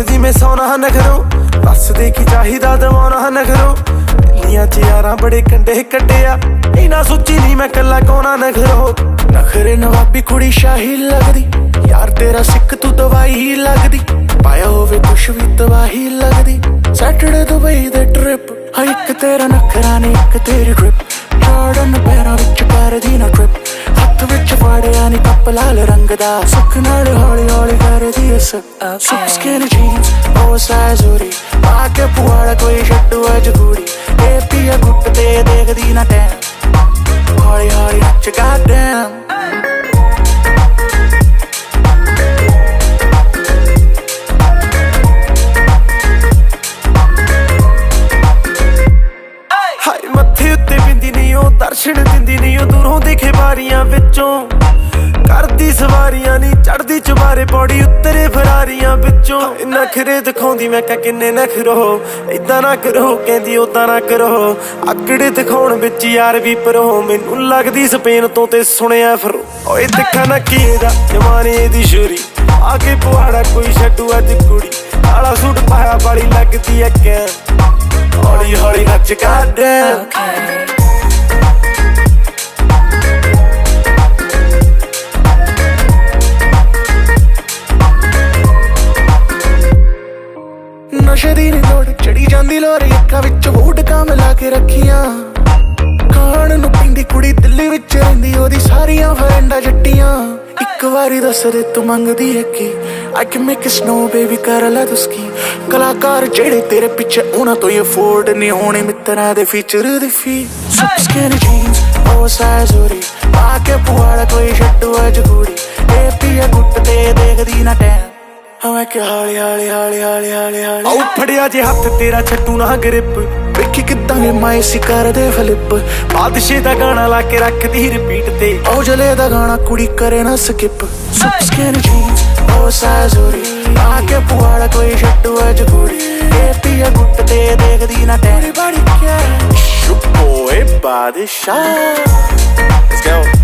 जी मैं सोना नखरो बस देखी चाहिदा दवाना नखरो दिल्लियां च यारां बड़े कंडे कड्डिया इना सोची नहीं मैं कला कौना नखरो नखरे नवाबी कुड़ी शाही लगदी यार तेरा सिख तू दवाई ही लगदी पाया होवे कुछ भी तबाही लगदी सैटरडे दुबई दे ट्रिप हां इक तेरा नखरा ने इक तेरी ट्रिप जॉर्डन पैरां विच करदी ना ट्रिप हत्थ विच फड़िया नी कप लाल रंग दा सुख नाल हौली हौली करदी इस सुप स्किन जीन्स ओवरसाइज होरी आके पुआड़ा कोई छड्डू अज कुड़ी ए पिया गुट ते देखदी ना टैम हौली हौली नच गॉडडैम दर्शन दिंदी नहीं दूरों देखे बारियां विचों करदी सवारियां नी चढ़दी चुबारे पौड़ी उतरे फरारियां विचों नखरे दिखाउंदी मैं क्या किन्ने नखरो इदां ना करो कहंदी उदां ना करो आकड़े दिखाउण विच यार भी परो मैनू लगदी स्पेन तो ते सुनिया फिर ओए दिखा ना की दा जमाने दी छुरी आके पुआड़ा कोई छड्डू अज कुड़ी काला सूट पाया बड़ी लगदी है क्या हौली हौली नच गॉडडैम नशे दी नी लोड़ चढ़ी जांदी लोरी अक्खां विच वोडका मिला के रखियां खाण नूं पींदी कुड़ी दिल्ली विच रहिंदी ओदी सारियां फ्रेंडां जट्टियां इक वारी दस दे तू मंगदी है की I can make it snow baby कर लै तुस्की कलाकार जेड़े तेरे पिछे उन्हां तो अफोर्ड नहीं होने मित्तरां दे फीचर दी फी सुप स्किन जीन्स ओवरसाइज होरी आके पुआड़ा कोई छड्डू अज कुड़ी ए पिया गुट ते देखदी ना टैम मैं क्या हाली हाली हाली हाली हाली हाली आओ फड़िया जे हथ तेरा छट्टू ना ग्रिप वेखी किदां गे माइसी कर दे फ्लिप बादशाह दा गाना ला के रख दी रिपीट ते ओ जले दा गाना कुड़ी करे ना स्किप सुप स्किन जीन्स ओवरसाइज होरी आके पुआड़ा कोई छड्डू अज कुड़ी ए पिया गुट ते देखदी ना टैम बड़ी क्या शुक्को ए बादशाह Let's go